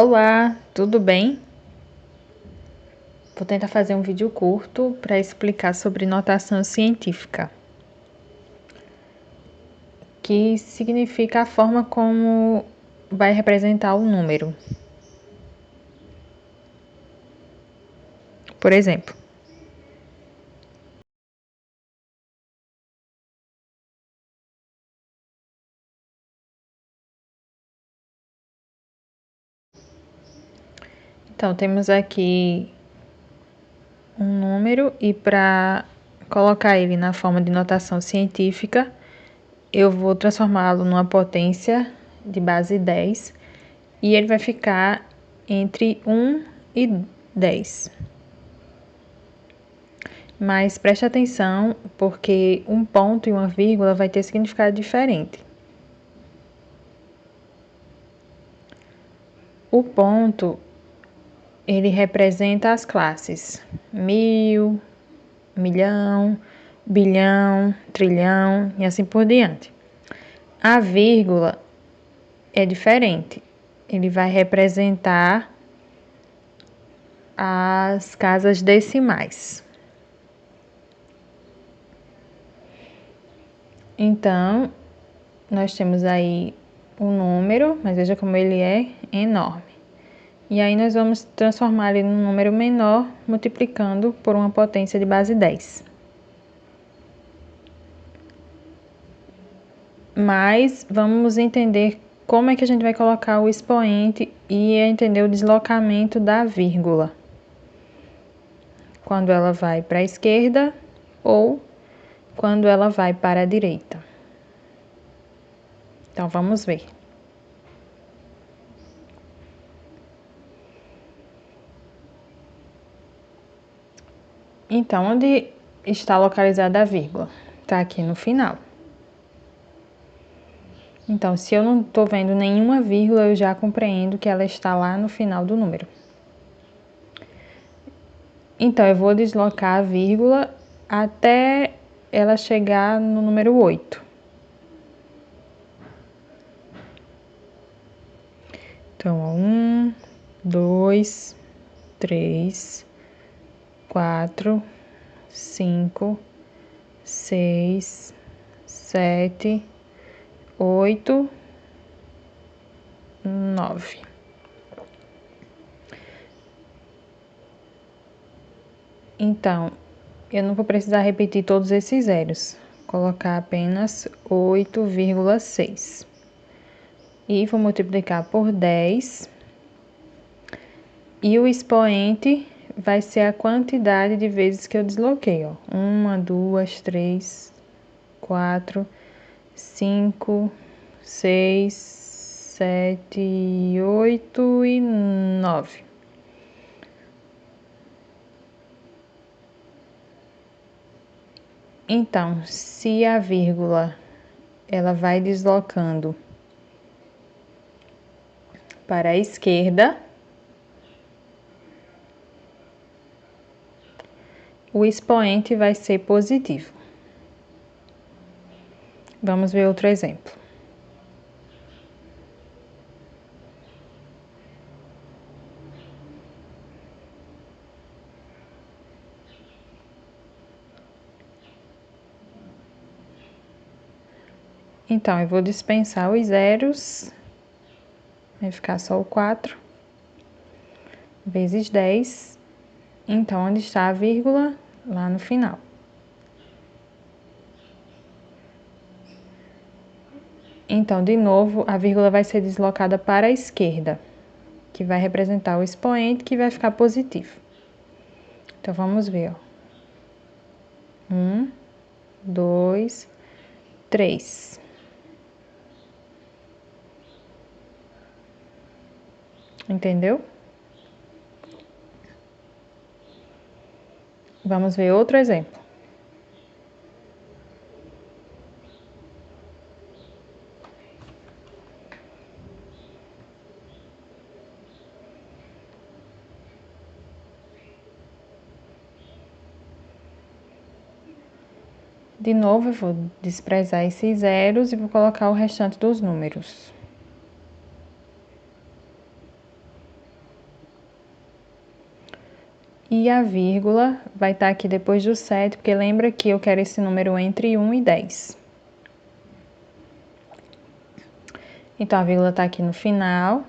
Olá, tudo bem? Vou tentar fazer um vídeo curto para explicar sobre notação científica, que significa a forma como vai representar o número. Por exemplo, então temos aqui um número e para colocar ele na forma de notação científica, eu vou transformá-lo numa potência de base 10 e ele vai ficar entre 1 e 10. Mas preste atenção, porque um ponto e uma vírgula vai ter significado diferente. O ponto, ele representa as classes 1000, milhão, bilhão, trilhão e assim por diante. A vírgula é diferente. Ele vai representar as casas decimais. Então, nós temos aí um número, mas veja como ele é enorme. E aí nós vamos transformar ele num número menor, multiplicando por uma potência de base 10. Mas vamos entender como é que a gente vai colocar o expoente e entender o deslocamento da vírgula. Quando ela vai para a esquerda ou quando ela vai para a direita. Então, vamos ver. Então, onde está localizada a vírgula? Está aqui no final. Então, se eu não estou vendo nenhuma vírgula, eu já compreendo que ela está lá no final do número. Então, eu vou deslocar a vírgula até ela chegar no número 8. Então, 1, 2, 3, 4, 5, 6, 7, 8, 9. Então, eu não vou precisar repetir todos esses zeros. Vou colocar apenas 8,6. E vou multiplicar por 10. E o expoente vai ser a quantidade de vezes que eu desloquei, ó. 1, 2, 3, 4, 5, 6, 7, 8 e 9. Então, se a vírgula ela vai deslocando para a esquerda, o expoente vai ser positivo. Vamos ver outro exemplo. Então, eu vou dispensar os zeros, vai ficar só o 4, vezes 10. Então, onde está a vírgula? Lá no final. Então, de novo, a vírgula vai ser deslocada para a esquerda, que vai representar o expoente, que vai ficar positivo. Então, vamos ver, ó. 1, 2, 3. Entendeu? Vamos ver outro exemplo. De novo, eu vou desprezar esses zeros e vou colocar o restante dos números. E a vírgula vai estar aqui depois do 7, porque lembra que eu quero esse número entre 1 e 10. Então, a vírgula está aqui no final.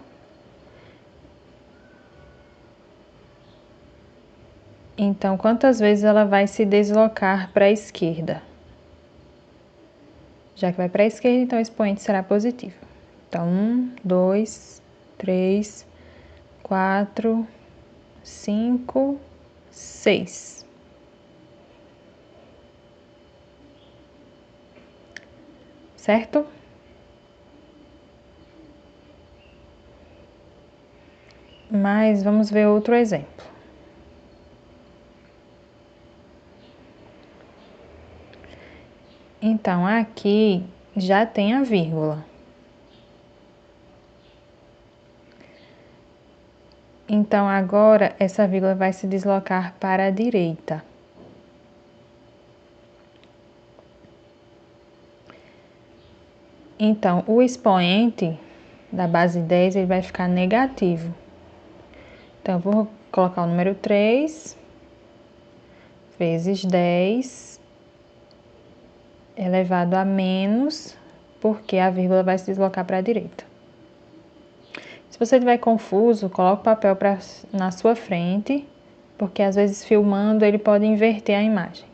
Então, quantas vezes ela vai se deslocar para a esquerda? Já que vai para a esquerda, então o expoente será positivo. Então, 1, 2, 3, 4, 5, 6. Certo? Mas vamos ver outro exemplo. Então, aqui já tem a vírgula. Então, agora, essa vírgula vai se deslocar para a direita. Então, o expoente da base 10 ele vai ficar negativo. Então, eu vou colocar o número 3 vezes 10 elevado a menos, porque a vírgula vai se deslocar para a direita. Se você estiver confuso, coloque o papel na sua frente, porque às vezes filmando ele pode inverter a imagem.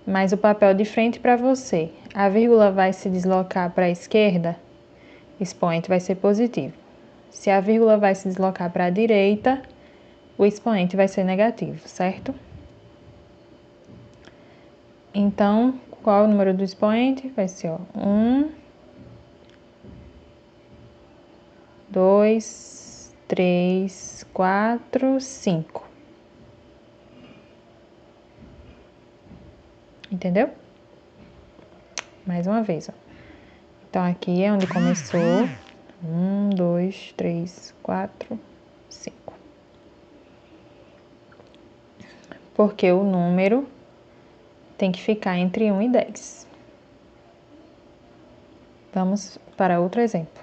Mas o papel de frente para você, a vírgula vai se deslocar para a esquerda, o expoente vai ser positivo. Se a vírgula vai se deslocar para a direita, o expoente vai ser negativo, certo? Então, qual é o número do expoente? Vai ser 1, 2, 3, 4, 5. Entendeu? Mais uma vez, ó. Então, aqui é onde começou. 1, 2, 3, 4, 5. Porque o número tem que ficar entre 1 e 10. Vamos para outro exemplo.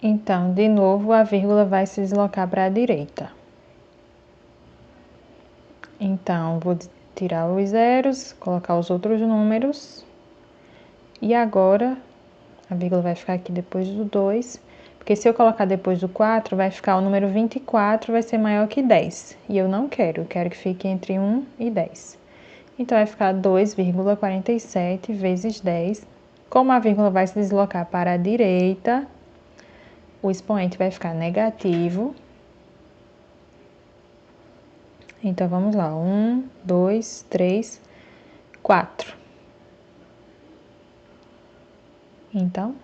Então, de novo, a vírgula vai se deslocar para a direita. Então, vou tirar os zeros, colocar os outros números. E agora, a vírgula vai ficar aqui depois do 2, porque se eu colocar depois do 4, vai ficar o número 24, vai ser maior que 10. E eu não quero, eu quero que fique entre 1 e 10. Então, vai ficar 2,47 vezes 10. Como a vírgula vai se deslocar para a direita, o expoente vai ficar negativo. Então, vamos lá. 1, 2, 3, 4. Então,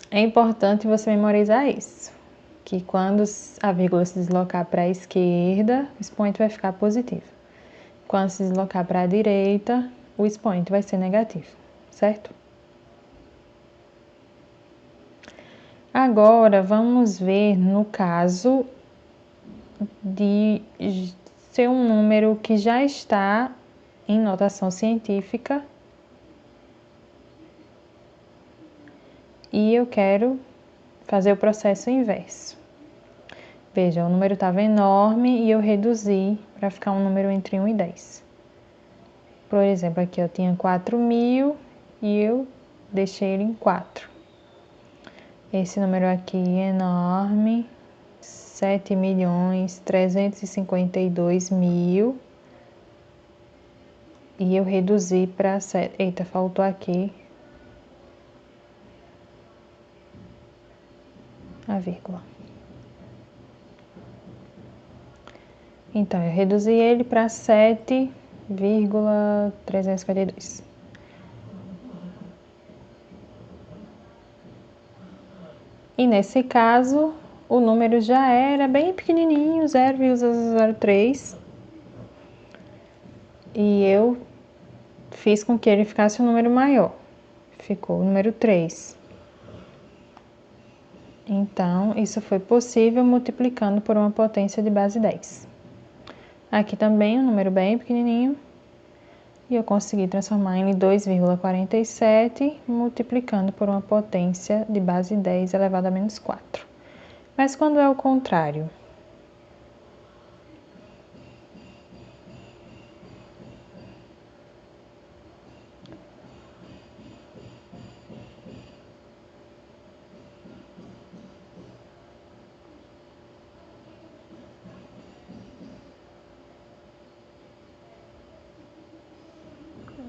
é importante você memorizar isso. Que quando a vírgula se deslocar para a esquerda, o expoente vai ficar positivo. Quando se deslocar para a direita, o expoente vai ser negativo, certo? Agora, vamos ver no caso de ser um número que já está em notação científica e eu quero fazer o processo inverso. Veja, o número estava enorme e eu reduzi para ficar um número entre 1 e 10. Por exemplo, aqui eu tinha 4.000 e eu deixei ele em 4. Esse número aqui é enorme, 7.352.000. E eu reduzi para 7. Eita, faltou aqui a vírgula. Então, eu reduzi ele para 7,352. E nesse caso, o número já era bem pequenininho, 0,03. E eu fiz com que ele ficasse um número maior. Ficou o número 3. Então, isso foi possível multiplicando por uma potência de base 10. Aqui também um número bem pequenininho. E eu consegui transformar em 2,47, multiplicando por uma potência de base 10 elevado a menos 4. Mas quando é o contrário?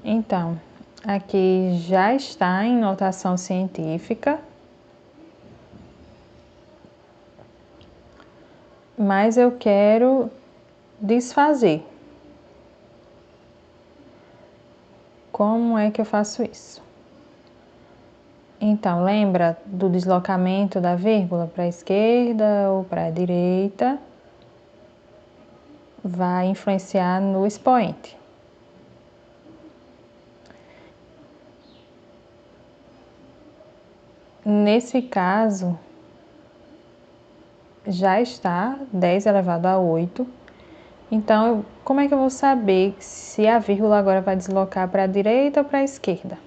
Então, aqui já está em notação científica, mas eu quero desfazer. Como é que eu faço isso? Então, lembra do deslocamento da vírgula para a esquerda ou para a direita? Vai influenciar no expoente. Nesse caso, já está 10 elevado a 8. Então, como é que eu vou saber se a vírgula agora vai deslocar para a direita ou para a esquerda?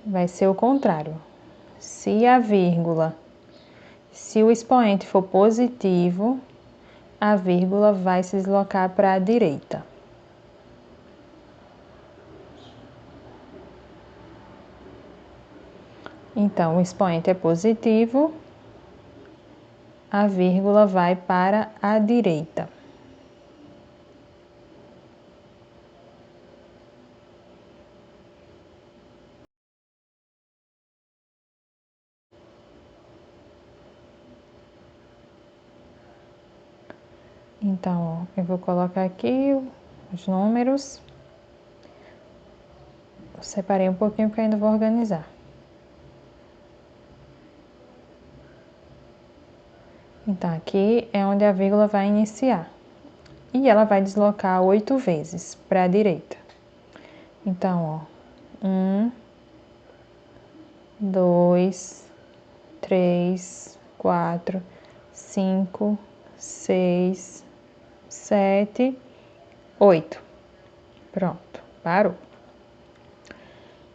Vai ser o contrário. Se o expoente for positivo, a vírgula vai se deslocar para a direita. Então, o expoente é positivo, a vírgula vai para a direita. Então, ó, eu vou colocar aqui os números. Eu separei um pouquinho porque ainda vou organizar. Então, aqui é onde a vírgula vai iniciar. E ela vai deslocar 8 vezes para a direita. Então, ó, 1, 2, 3, 4, 5, 6, 7, 8. Pronto, parou.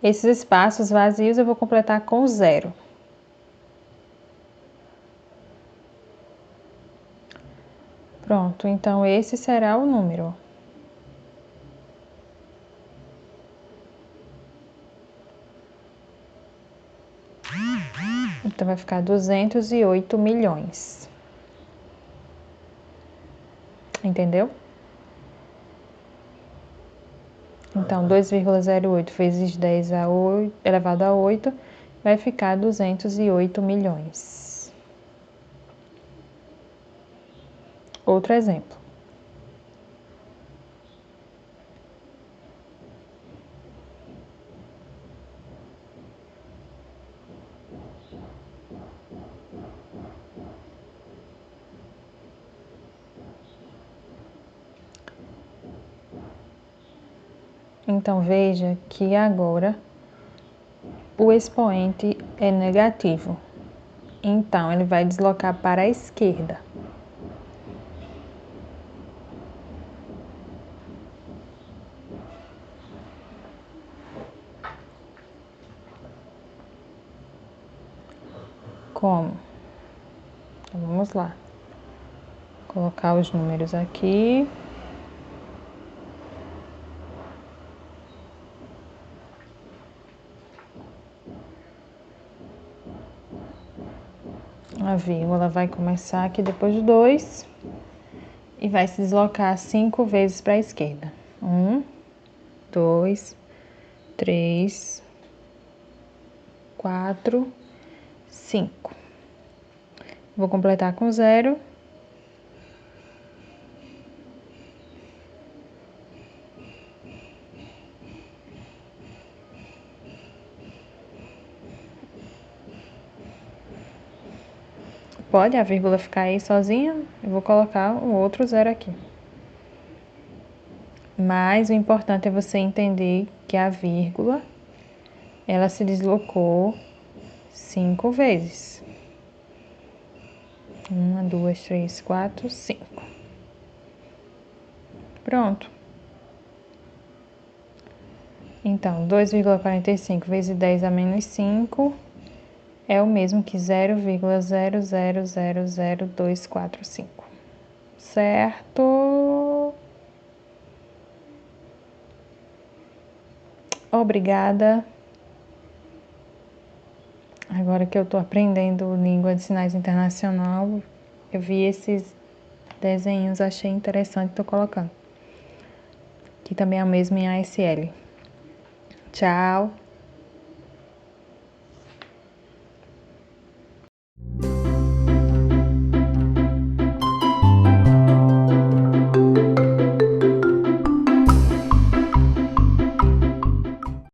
Esses espaços vazios eu vou completar com 0. Pronto, então esse será o número. Então vai ficar 208 milhões. Entendeu? Então, 2,08 vezes 10 elevado a 8 vai ficar 208 milhões. Outro exemplo. Então, veja que agora o expoente é negativo. Então, ele vai deslocar para a esquerda. Como? Então, vamos lá. Colocar os números aqui. A vírgula vai começar aqui depois do 2 e vai se deslocar 5 vezes para a esquerda. 1, 2, 3, 4, 5. Vou completar com 0. Pode a vírgula ficar aí sozinha? Eu vou colocar um outro 0 aqui. Mas o importante é você entender que a vírgula, ela se deslocou 5 vezes. 1, 2, 3, 4, 5. Pronto. Então, 2,45 vezes 10 a menos 5 é o mesmo que 0,0000245. Certo? Obrigada. Agora que eu tô aprendendo língua de sinais internacional, eu vi esses desenhos, achei interessante, tô colocando. Que também é o mesmo em ASL. Tchau.